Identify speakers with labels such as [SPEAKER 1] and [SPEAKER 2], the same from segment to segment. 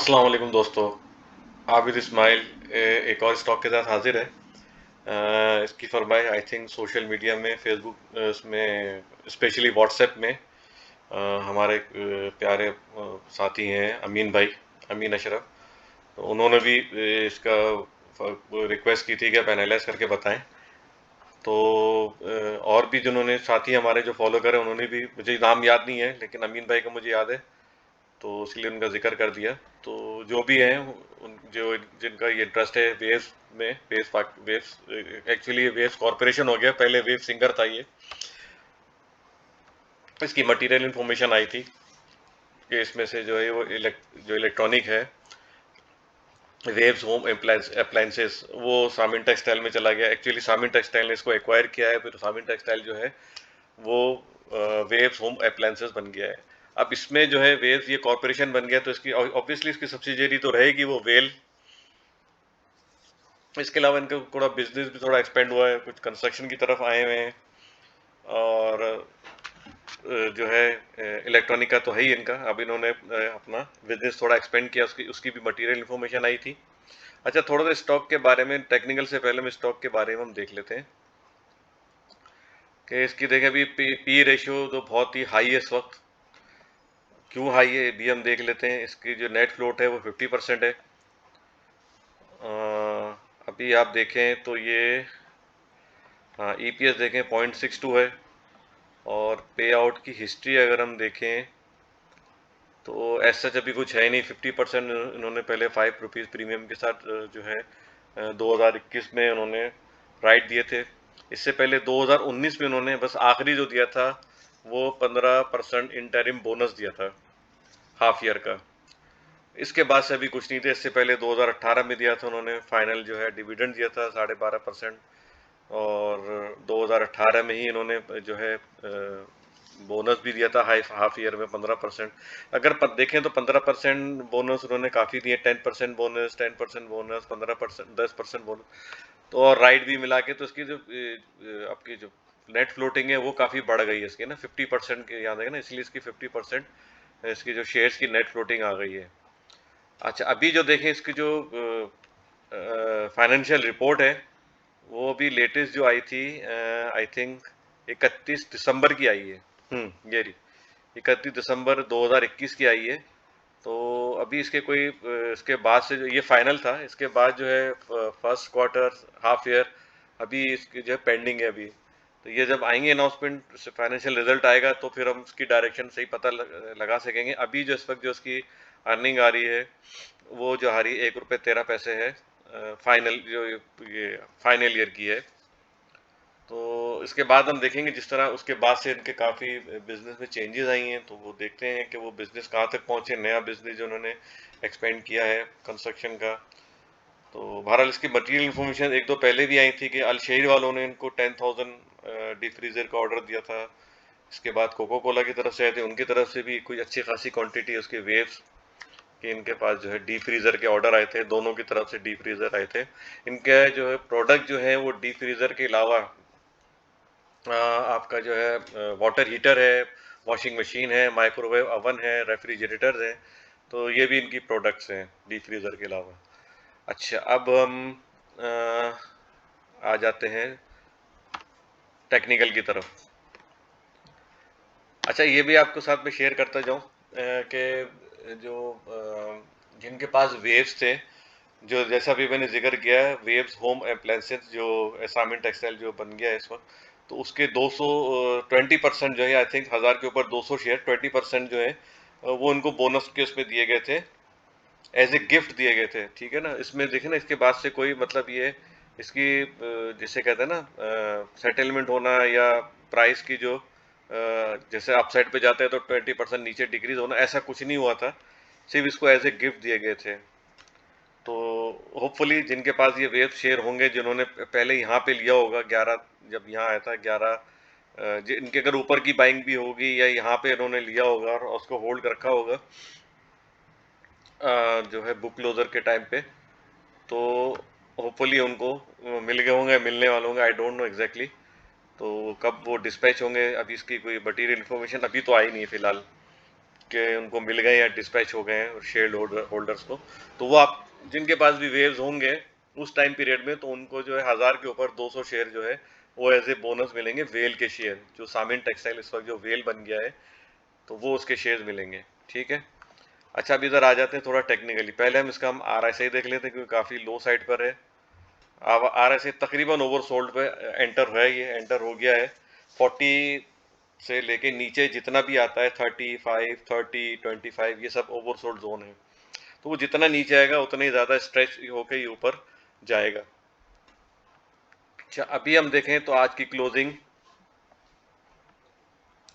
[SPEAKER 1] अस्सलाम वालेकुम दोस्तों। आबिद इस्माइल एक और स्टॉक के साथ हाजिर है। इसकी फरमाइश आई थिंक सोशल मीडिया में फेसबुक इसमें स्पेशली व्हाट्सएप में हमारे प्यारे साथी हैं अमीन भाई, अमीन अशरफ। तो उन्होंने भी इसका रिक्वेस्ट की थी कि आप एनालाइज करके बताएं। तो और भी जिन्होंने साथी हमारे जो फॉलो करें उन्होंने भी, मुझे नाम याद नहीं है लेकिन अमीन भाई का मुझे याद है, तो इसलिए उनका जिक्र कर दिया। तो जो भी हैं उन जो जिनका ये इंटरेस्ट है वेव्स में, वेव्स एक्चुअली वेव्स कॉरपोरेशन हो गया, पहले वेव सिंगर था ये। इसकी मटेरियल इन्फॉर्मेशन आई थी कि इसमें से जो है वो जो इलेक्ट्रॉनिक है वेव्स होम अप्लायंसेस वो सामिन टेक्सटाइल में चला गया। एक्चुअली सामिन टेक्सटाइल ने इसको एक्वायर किया है, फिर सामिन टेक्सटाइल जो है वो वेव्स होम अप्लायंसेस बन गया है। अब इसमें जो है वेव्स ये कॉरपोरेशन बन गया, तो इसकी ऑब्वियसली इसकी सब्सिडियरी तो रहेगी वो वेल। इसके अलावा इनका थोड़ा बिजनेस भी थोड़ा एक्सपेंड हुआ है, कुछ कंस्ट्रक्शन की तरफ आए हुए हैं, और जो है इलेक्ट्रॉनिक का तो है ही इनका। अब इन्होंने अपना बिजनेस थोड़ा एक्सपेंड किया, उसकी उसकी भी मटेरियल इन्फॉर्मेशन आई थी। अच्छा, थोड़ा सा स्टॉक के बारे में, टेक्निकल से पहले हम स्टॉक के बारे में हम देख लेते हैं कि इसकी देखें अभी पी रेशियो तो बहुत ही हाई है इस वक्त। क्यों हाई है भी हम देख लेते हैं। इसकी जो नेट फ्लोट है वो 50% है। अभी आप देखें तो ये, हाँ, ईपीएस देखें 0.62 है, और पे आउट की हिस्ट्री अगर हम देखें तो एज सच अभी कुछ है नहीं। 50% इन्होंने पहले ₹5 प्रीमियम के साथ जो है 2021 में उन्होंने राइट दिए थे। इससे पहले 2019 में उन्होंने बस आखिरी जो दिया था वो 15% इंटरिम बोनस दिया था हाफ ईयर का। इसके बाद से अभी कुछ नहीं थे। इससे पहले 2018 में दिया था उन्होंने फाइनल जो है डिविडेंड दिया था 12.5%, और 2018 में ही इन्होंने जो है बोनस भी दिया था हाफ ईयर में 15%। अगर देखें तो 15% बोनस उन्होंने काफ़ी दिए, 10% बोनस, 10% बोनस, 15%, 10% बोनस, तो और राइट भी मिला के, तो इसकी जो आपकी जो नेट फ्लोटिंग है वो काफ़ी बढ़ गई है इसकी ना, 50% के याद है ना, इसलिए इसकी 50% इसकी जो शेयर्स की नेट फ्लोटिंग आ गई है। अच्छा, अभी जो देखें इसकी जो फाइनेंशियल रिपोर्ट है वो अभी लेटेस्ट जो आई थी, आई थिंक 31 दिसंबर की आई है। ये रही 31 दिसंबर 2021 की आई है। तो अभी इसके कोई इसके बाद से जो ये फाइनल था, इसके बाद जो है फर्स्ट क्वार्टर, हाफ ईयर अभी इसकी जो है पेंडिंग है अभी। तो ये जब आएंगे अनाउंसमेंट, फाइनेंशियल रिजल्ट आएगा तो फिर हम उसकी डायरेक्शन सही पता लगा सकेंगे। अभी जो इस वक्त जो उसकी अर्निंग आ रही है वो जो आ रही है ₹1.13 है, फाइनल जो ये फाइनल ईयर की है। तो इसके बाद हम देखेंगे, जिस तरह उसके बाद से इनके काफ़ी बिजनेस में चेंजेस आई हैं, तो वो देखते हैं कि वो बिजनेस कहाँ तक पहुँचे, नया बिजनेस जो उन्होंने एक्सपेंड किया है कंस्ट्रक्शन का। तो बहरहाल इसकी मटेरियल इन्फॉर्मेशन एक दो पहले भी आई थी कि अलशेर वालों ने इनको 10,000 डीप फ्रीजर का ऑर्डर दिया था। इसके बाद कोको कोला की तरफ से आए थे, उनकी तरफ से भी कोई अच्छी खासी क्वांटिटी उसके वेव्स कि इनके पास जो है डीप फ्रीजर के ऑर्डर आए थे, दोनों की तरफ से डीप फ्रीजर आए थे। इनके जो है प्रोडक्ट जो है वो डीप फ्रीजर के अलावा आपका जो है वाटर हीटर है, वॉशिंग मशीन है, माइक्रोवेव ओवन है, रेफ्रिजरेटर है। तो ये भी इनकी प्रोडक्ट्स हैं डीप फ्रीजर के अलावा। अच्छा, अब हम आ जाते हैं टेक्निकल की तरफ। अच्छा, ये भी आपको साथ में शेयर करता जाऊं कि जो जिनके पास वेव्स थे, जो जैसा भी मैंने जिक्र किया है, वेव्स होम अप्लायंसेस जो एसामिन टेक्सटाइल जो बन गया है इस वक्त, तो उसके 200 20% जो है, आई थिंक 1000 के ऊपर 200 शेयर, 20% जो है वो उनको बोनस के उसमें दिए गए थे, एज ए गिफ्ट दिए गए थे। ठीक है ना, इसमें देखे ना, इसके बाद से कोई मतलब ये इसकी जिसे कहते हैं ना सेटलमेंट होना, या प्राइस की जो जैसे अपसाइड पे जाते हैं तो 20% नीचे डिक्रीज होना, ऐसा कुछ नहीं हुआ था। सिर्फ इसको एज ए गिफ्ट दिए गए थे। तो होपफुली जिनके पास ये वेव शेयर होंगे, जिन्होंने पहले यहाँ पे लिया होगा 11, जब यहाँ आया था 11, इनके अगर ऊपर की बाइंग भी होगी या यहाँ पे इन्होंने लिया होगा और उसको होल्ड कर रखा होगा जो है बुक क्लोजर के टाइम पे, तो होपफुली उनको मिल गए होंगे, मिलने वाले होंगे, आई डोंट नो एग्जैक्टली। तो कब वो डिस्पैच होंगे, अभी इसकी कोई मटीरियल इन्फॉर्मेशन अभी तो आई नहीं है फिलहाल के उनको मिल गए या डिस्पैच हो गए हैं शेयर होल्डर्स को, तो वो आप जिनके पास भी वेव्स होंगे उस टाइम पीरियड में, तो उनको जो है 1000 के ऊपर 200 शेयर जो है वो एज ए बोनस मिलेंगे, वेल के शेयर, जो सामिन टेक्सटाइल इस वक्त जो वेल बन गया है तो वो उसके शेयर्स मिलेंगे। ठीक है। अच्छा, अब इधर आ जाते हैं थोड़ा टेक्निकली। पहले हम RSI देख लेते हैं क्योंकि काफ़ी लो साइड पर है। अब RSI तकरीबन ओवरसोल्ड पे एंटर है, ये एंटर हो गया है। 40 से लेके नीचे जितना भी आता है 35, 30, 25, ये सब ओवरसोल्ड जोन है। तो वो जितना नीचे आएगा उतना ही ज़्यादा स्ट्रेच होकर ही ऊपर जाएगा। अच्छा, अभी हम देखें तो आज की क्लोजिंग।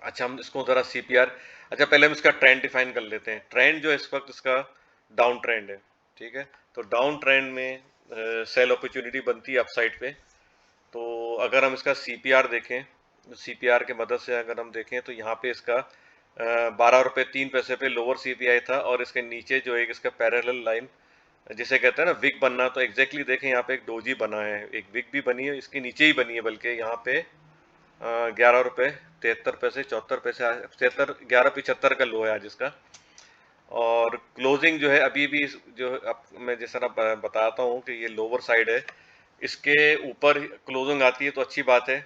[SPEAKER 1] अच्छा, हम इसको ज़रा CPR, अच्छा पहले हम इसका ट्रेंड डिफाइन कर लेते हैं। ट्रेंड जो है इस वक्त इसका डाउन ट्रेंड है। ठीक है। तो डाउन ट्रेंड में सेल अपॉर्चुनिटी बनती है अपसाइड पे। तो अगर हम इसका CPR देखें, CPR के मदद से अगर हम देखें तो यहाँ पे इसका 12 रुपये 3 पैसे पे लोअर CPI था, और इसके नीचे जो एक इसका पैरेलल लाइन जिसे कहते हैं ना विक बनना, तो एग्जैक्टली देखें यहाँ पे एक डोजी बना है, एक विक भी बनी है, इसके नीचे ही बनी है, बल्कि यहाँ पे 11 रुपये 73 पैसे 74 पैसे, 73, 11.75 का लो है आज इसका। और क्लोजिंग जो है अभी भी जो अब मैं जिस तरह बताता हूँ कि ये लोअर साइड है, इसके ऊपर क्लोजिंग आती है तो अच्छी बात है,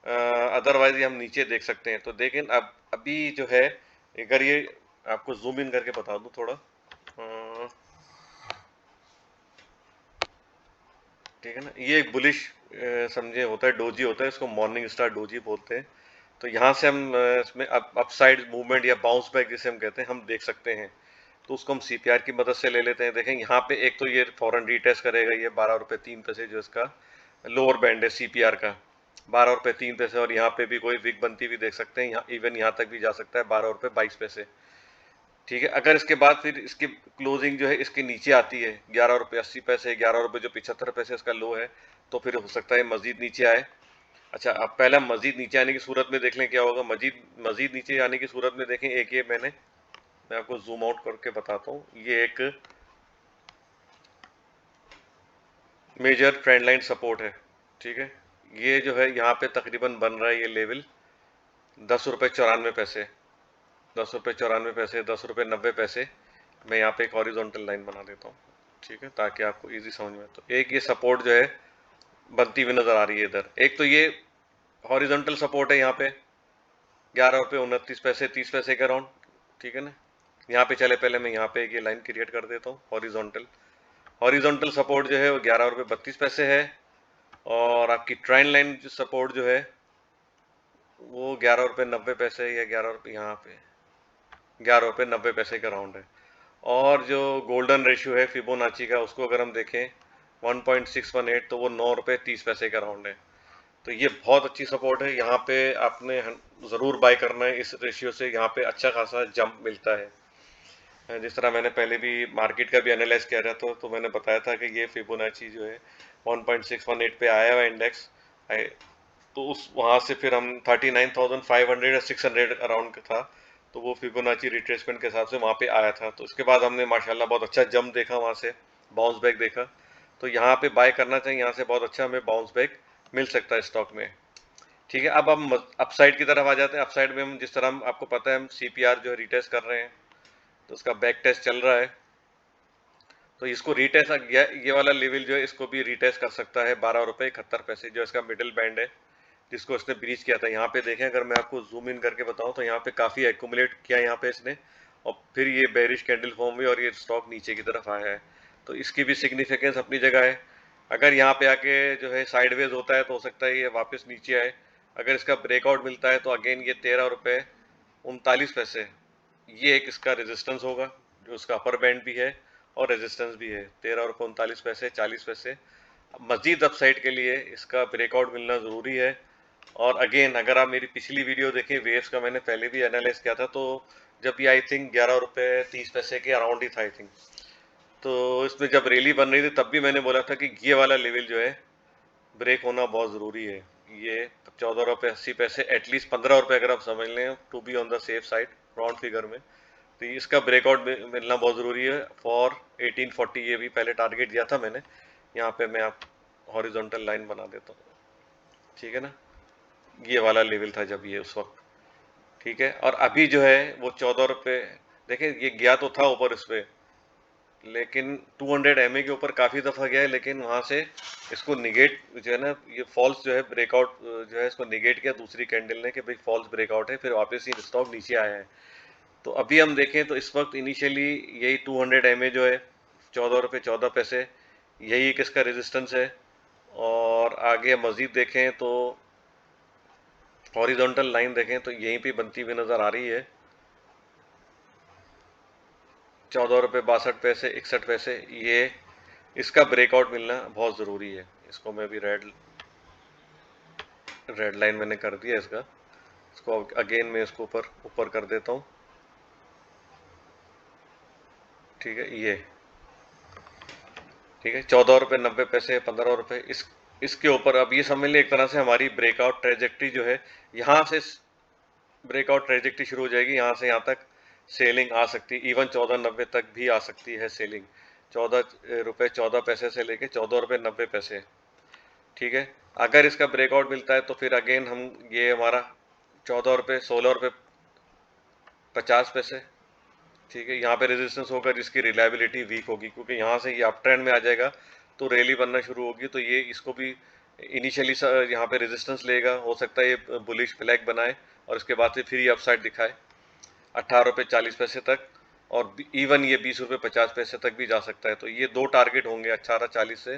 [SPEAKER 1] अदरवाइज हम नीचे देख सकते हैं। तो देखें अब अभी जो है, अगर ये आपको जूम इन करके बता दूं थोड़ा, ठीक है ना, ये एक बुलिश समझे होता है, डोजी होता है, इसको मॉर्निंग स्टार डोजी बोलते हैं। तो यहाँ से हम इसमें अपसाइड मूवमेंट या बाउंस बैक जिसे हम कहते हैं, हम देख सकते हैं। तो उसको हम CPR की मदद से ले लेते हैं। देखें यहाँ पे एक तो ये फॉरन रीटेस्ट करेगा, ये 12 रुपये 3 पैसे जो इसका लोअर बैंड है CPR का, 12 रुपये 3 पैसे, और यहाँ पे भी कोई विक बनती भी देख सकते हैं, यहाँ इवन यहाँ तक भी जा सकता है 12 रुपये 22 पैसे। ठीक है। अगर इसके बाद फिर इसकी क्लोजिंग जो है इसके नीचे आती है 11 रुपये 80 पैसे, 11 रुपये जो 75 पैसे इसका लो है, तो फिर हो सकता है मजीद नीचे आए। अच्छा, अब पहले हम मजीद नीचे आने की सूरत में देख लें क्या होगा। मजीद मजीद नीचे आने की सूरत में देखें, एक ये मैं आपको जूम आउट करके बताता हूँ, ये एक मेजर ट्रेंड लाइन सपोर्ट है। ठीक है। ये जो है यहाँ पे तकरीबन बन रहा है ये लेवल 10 रुपये 94 पैसे, 10 रुपये 94 पैसे, 10 रुपये 90 पैसे। मैं यहाँ पे एक हॉरिजॉन्टल लाइन बना देता हूँ, ठीक है, ताकि आपको इजी समझ में। तो एक ये सपोर्ट जो है बनती हुई नजर आ रही है इधर। एक तो ये हॉरिजॉन्टल सपोर्ट है यहाँ पे 11 रुपये 29 पैसे 30 पैसे के अराउंड। ठीक है ना। यहाँ पे चले, पहले मैं यहाँ पे एक ये लाइन क्रिएट कर देता हूँ हॉरिजॉन्टल। हॉरिजॉन्टल सपोर्ट जो है वो 11 रुपये 32 पैसे है, और आपकी ट्रेंड लाइन जो सपोर्ट जो है वो 11 रुपये 90 पैसे, या 11 रुपये, यहाँ पे 11 रुपये 90 पैसे का राउंड है। और जो गोल्डन रेशियो है फिबोनाची का, उसको अगर हम देखें 1.618, तो वो 9 रुपये 30 पैसे का राउंड है। तो ये बहुत अच्छी सपोर्ट है, यहाँ पे आपने ज़रूर बाय करना है इस रेशियो से, यहाँ पे अच्छा खासा जंप मिलता है। जिस तरह मैंने पहले भी मार्केट का भी एनालाइज किया था, तो मैंने बताया था कि ये फिबोनाची जो है 1.618 पे आया हुआ इंडेक्स, तो उस वहाँ से फिर हम 39,500 या 600 अराउंड का था, तो वो फिबोनाची रिट्रेसमेंट के हिसाब से वहाँ पे आया था। तो इसके बाद हमने माशाल्लाह बहुत अच्छा जंप देखा, वहाँ से बाउंस बैक देखा। तो यहाँ पे बाय करना चाहिए, यहाँ से बहुत अच्छा हमें बाउंस बैक मिल सकता है स्टॉक में। ठीक है। अब हम अपसाइड की तरफ आ जाते हैं। अपसाइड में हम जिस तरह आपको पता है हम CPR जो है रिटेस्ट कर रहे हैं, तो उसका बैक टेस्ट चल रहा है। तो इसको रीटेस्ट, ये वाला लेवल जो है इसको भी रीटेस्ट कर सकता है 12 रुपये 71 पैसे, जो इसका मिडिल बैंड है जिसको इसने ब्रीच किया था। यहाँ पे देखें, अगर मैं आपको जूम इन करके बताऊं तो यहाँ पे काफ़ी एक्यूमुलेट किया यहाँ पे इसने, और फिर ये बेरिश कैंडल फॉर्म हुई और ये स्टॉक नीचे की तरफ आया है। तो इसकी भी सिग्निफिकेंस अपनी जगह है। अगर यहाँ पे आके जो है साइडवेज होता है तो हो सकता है ये वापस नीचे आए। अगर इसका ब्रेकआउट मिलता है तो अगेन ये 13 रुपये 39 पैसे, ये एक इसका रेजिस्टेंस होगा, जो उसका अपर बैंड भी है और रेजिस्टेंस भी है, 13 रुपये 39 पैसे 40 पैसे। मजीद अपसाइड के लिए इसका ब्रेकआउट मिलना ज़रूरी है। और अगेन अगर आप मेरी पिछली वीडियो देखें, वेव्स का मैंने पहले भी एनालाइज किया था, तो जब ये आई थिंक 11 रुपये 30 पैसे के अराउंड ही था आई थिंक, तो इसमें जब रैली बन रही थी तब भी मैंने बोला था कि ये वाला लेवल जो है ब्रेक होना बहुत ज़रूरी है। ये 14 रुपये 80 पैसे, एटलीस्ट 15 रुपये अगर आप समझ लें to be on the safe side round figure में, तो इसका ब्रेकआउट मिलना बहुत ज़रूरी है फॉर 1840। ये भी पहले टारगेट दिया था मैंने, यहाँ पे मैं आप हॉरिजॉन्टल लाइन बना देता हूँ। ठीक है ना। ये वाला लेवल था जब ये उस वक्त, ठीक है। और अभी जो है वो 14 रुपये, देखिए ये गया तो था ऊपर इस पे, लेकिन 200 MA के ऊपर काफ़ी दफ़ा गया है, लेकिन वहाँ से इसको निगेट जो है ना, ये फॉल्स जो है ब्रेकआउट जो है इसको निगेट किया दूसरी कैंडल ने कि भाई फॉल्स ब्रेकआउट है, फिर वापस ही स्टॉक नीचे आया है। तो अभी हम देखें तो इस वक्त इनिशियली यही 200 MA जो है 14 रुपये 14 पैसे, यही एक इसका रेजिस्टेंस है। और आगे मज़ीद देखें तो हॉरिजॉन्टल लाइन देखें तो यहीं पे बनती हुई नज़र आ रही है, 14 रुपये 62 पैसे 61 पैसे। ये इसका ब्रेकआउट मिलना बहुत ज़रूरी है। इसको मैं भी रेड लाइन मैंने कर दिया इसका, इसको अगेन मैं इसको ऊपर ऊपर कर देता हूँ। ठीक है, ये ठीक है, 14 रुपये 90 पैसे 15 रुपये, इसके ऊपर अब ये समझ लें एक तरह से हमारी ब्रेकआउट ट्रेजेक्ट्री जो है, यहाँ से ब्रेकआउट ट्रेजेक्ट्री शुरू हो जाएगी, यहाँ से यहाँ तक सेलिंग आ सकती है, इवन 14.90 तक भी आ सकती है सेलिंग, 14 रुपये 14 पैसे से लेके 14 रुपये 90 पैसे। ठीक है, अगर इसका ब्रेकआउट मिलता है तो फिर अगेन हम ये हमारा 14 रुपये 16 रुपये 50 पैसे। ठीक है, यहाँ पे रेजिस्टेंस होगा जिसकी रिलायबिलिटी वीक होगी, क्योंकि यहाँ से ये अप ट्रेंड में आ जाएगा तो रैली बनना शुरू होगी, तो ये इसको भी इनिशियली यहाँ पे रेजिस्टेंस लेगा, हो सकता है ये बुलिश फ्लैग बनाए और उसके बाद से फिर ये अपसाइड दिखाए 18 रुपये 40 पैसे तक, और इवन ये 20 रुपये 50 पैसे तक भी जा सकता है। तो ये दो टारगेट होंगे 1840 से,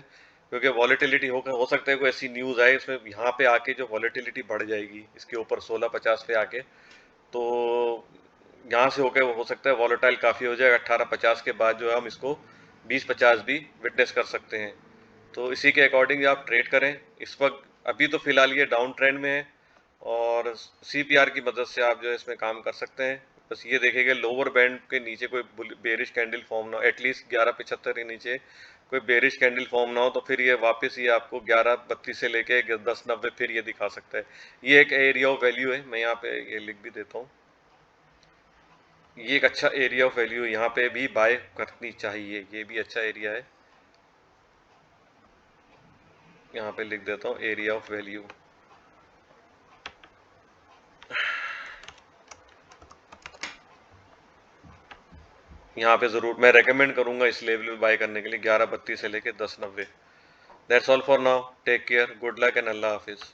[SPEAKER 1] क्योंकि वॉलेटिलिटी हो सकता है कोई ऐसी न्यूज़ आए इसमें यहाँ पे आके जो वॉलेटिलिटी बढ़ जाएगी इसके ऊपर 1650 पे आके, तो यहाँ से होकर हो सकता है वॉलेटाइल काफ़ी हो जाए 1850 के बाद, जो है हम इसको 2050 भी विटनेस कर सकते हैं। तो इसी के अकॉर्डिंग आप ट्रेड करें। इस वक्त अभी तो फिलहाल ये डाउन ट्रेंड में है, और CPR की मदद से आप जो है इसमें काम कर सकते हैं। बस ये देखेंगे लोअर बैंड के नीचे कोई बेरिश कैंडल फॉर्म ना हो, एटलीस्ट 1175 के नीचे कोई बेरिश कैंडल फॉर्म ना हो, तो फिर ये वापस ये आपको 1132 से लेके 1090 फिर ये दिखा सकता है। ये एक एरिया ऑफ वैल्यू है, मैं यहाँ पे ये लिख भी देता हूँ, ये एक अच्छा एरिया ऑफ वैल्यू है, यहाँ पे भी बाय करनी चाहिए, ये भी अच्छा एरिया है। यहाँ पे लिख देता हूँ एरिया ऑफ वैल्यू। यहाँ पे ज़रूर मैं रेकमेंड करूँगा इस लेवल पे बाय करने के लिए, 1132 से लेके 1090। That's all for now, take care, good luck and अल्लाह हाफिज़।